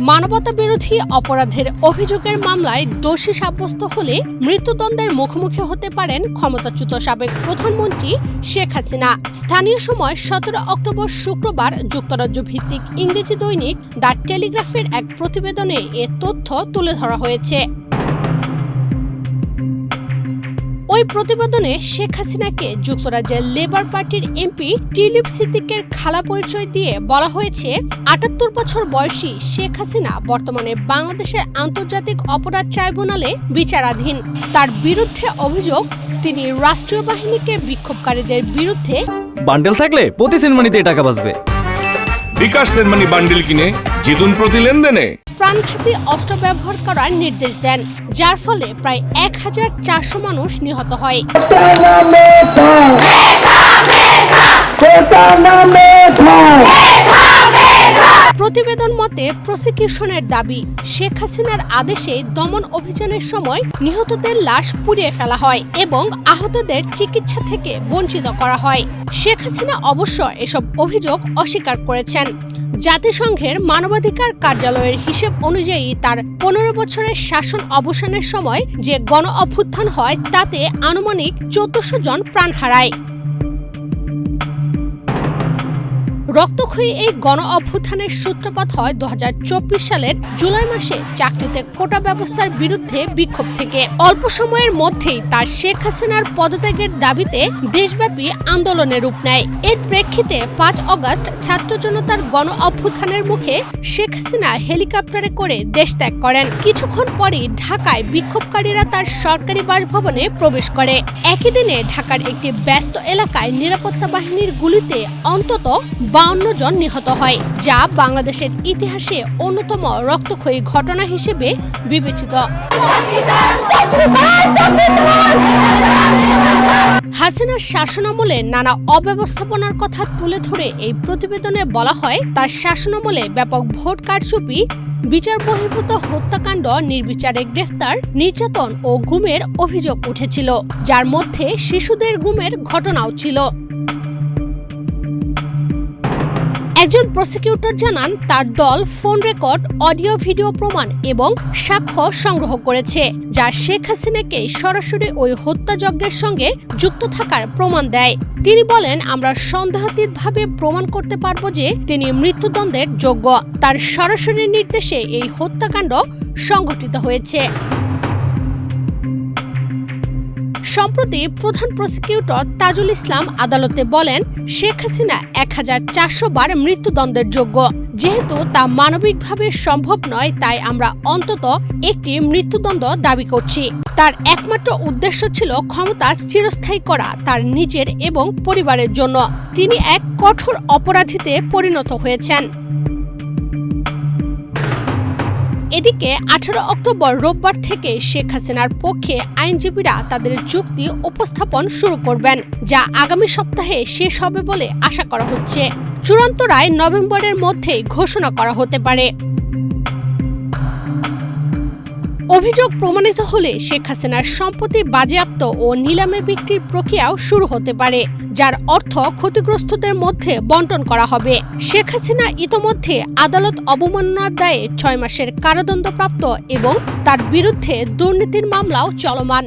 মানবতা বিরোধী অপরাধের অভিযোগের মামলায় দোষী সাব্যস্ত হলে মৃত্যুদণ্ডের মুখোমুখি হতে পারেন ক্ষমতাচ্যুত সাবেক প্রধানমন্ত্রী শেখ হাসিনা। স্থানীয় সময় 17 অক্টোবর শুক্রবার যুক্তরাজ্য ভিত্তিক ইংরেজি দৈনিক দ্য টেলিগ্রাফের এক প্রতিবেদনে এ তথ্য তুলে ধরা হয়েছে। ওই প্রতিবেদনে শেখ হাসিনাকে যুক্তরাজ্যের লেবার পার্টির এমপি টিউলিপ সিদ্দিকের খালা পরিচয় দিয়ে বলা হয়েছে, ৭৮ বছর বয়সী শেখ হাসিনা বর্তমানে বাংলাদেশের আন্তর্জাতিক অপরাধ ট্রাইব্যুনালে বিচারাধীন। তার বিরুদ্ধে অভিযোগ, তিনি রাষ্ট্রীয় বাহিনীকে বিক্ষোভকারীদের বিরুদ্ধে বান্ডেল থাকলে প্রতি সেনমানিতে টাকা বাঁচবে। বিকাশ সেনমানি বান্ডেল কিনে জিতুন প্রতি লেনদেনে। প্রাণঘাতী অস্ত্র ব্যবহার করার নির্দেশ দেন, যার ফলে প্রায় ১,৪০০ মানুষ নিহত হয়। প্রতিবেদন মতে প্রসিকিউশনের দাবি, শেখ হাসিনার আদেশে দমন অভিযানের সময় নিহতদের লাশ পুড়িয়ে ফেলা হয় এবং আহতদের চিকিৎসা থেকে বঞ্চিত করা হয়। শেখ হাসিনা অবশ্য এসব অভিযোগ অস্বীকার করেছেন। জাতিসংঘের মানবাধিকার কার্যালয়ের হিসেব অনুযায়ী তার ১৫ বছরের শাসন অবসানের সময় যে গণ অভ্যুত্থান হয় তাতে আনুমানিক ১৪০০ জন প্রাণ হারায়। রক্তক্ষয়ী এই গণ অভ্যুত্থানের সূত্রপাত হয় ২০২৪ সালের জুলাই মাসে চাকরিতে কোটা ব্যবস্থার বিরুদ্ধে বিক্ষোভ থেকে। অল্প সময়ের মধ্যেই তার শেখ হাসিনার পদত্যাগের দাবিতে দেশব্যাপী আন্দোলনের রূপ নেয়। এর প্রেক্ষিতে ৫ অগস্ট ছাত্র জনতার গণ অভ্যুত্থানের মুখে শেখ হাসিনা হেলিকপ্টারে করে দেশ ত্যাগ করেন। কিছুক্ষণ পরই ঢাকায় বিক্ষোভকারীরা তার সরকারি বাসভবনে প্রবেশ করে। একই দিনে ঢাকার একটি ব্যস্ত এলাকায় নিরাপত্তা বাহিনীর গুলিতে অন্তত ৫২ জন নিহত হয়, যা বাংলাদেশের ইতিহাসে অন্যতম রক্তক্ষয়ী ঘটনা হিসেবে বিবেচিত। হাসিনার শাসনামলে নানা অব্যবস্থাপনার কথা তুলে ধরে এই প্রতিবেদনে বলা হয়, তার শাসনামলে ব্যাপক ভোট কারচুপি, বিচার বহির্ভূত হত্যাকাণ্ড, নির্বিচারে গ্রেফতার, নির্যাতন ও গুমের অভিযোগ উঠেছিল, যার মধ্যে শিশুদের গুমের ঘটনাও ছিল। একজন প্রসিকিউটর জানান, তার দল ফোন রেকর্ড, অডিও ভিডিও প্রমাণ এবং সাক্ষ্য সংগ্রহ করেছে, যা শেখ হাসিনাকে সরাসরি ওই হত্যাযজ্ঞের সঙ্গে যুক্ত থাকার প্রমাণ দেয়। তিনি বলেন, আমরা সন্দেহাতীতভাবে প্রমাণ করতে পারব যে তিনি মৃত্যুদণ্ডের যোগ্য। তার সরাসরি নির্দেশে এই হত্যাকাণ্ড সংঘটিত হয়েছে। সম্প্রতি প্রধান প্রসিকিউটর তাজুল ইসলাম আদালতে বলেন, শেখ হাসিনা ১,৪০০ বার মৃত্যুদণ্ডের যোগ্য। যেহেতু তা মানবিকভাবে সম্ভব নয়, তাই আমরা অন্তত একটি মৃত্যুদণ্ড দাবি করছি। তার একমাত্র উদ্দেশ্য ছিল ক্ষমতা চিরস্থায়ী করা তার নিজের এবং পরিবারের জন্য। তিনি এক কঠোর অপরাধীতে পরিণত হয়েছেন। এদিকে ১৮ অক্টোবর রোববার থেকে শেখ হাসিনার পক্ষে আইনজীবীরা তাদের যুক্তি উপস্থাপন শুরু করবেন, যা আগামী সপ্তাহে শেষ হবে বলে আশা করা হচ্ছে। চূড়ান্ত রায় নভেম্বরের মধ্যেই ঘোষণা করা হতে পারে। অভিযোগ প্রমাণিত হলে শেখ হাসিনার সম্পত্তি বাজেয়াপ্ত ও নিলামে বিক্রির প্রক্রিয়াও শুরু হতে পারে, যার অর্থ ক্ষতিগ্রস্তদের মধ্যে বণ্টন করা হবে। শেখ হাসিনা ইতোমধ্যে আদালত অবমাননার দায়ে ৬ মাসের কারাদণ্ডপ্রাপ্ত এবং তার বিরুদ্ধে দুর্নীতির মামলাও চলমান।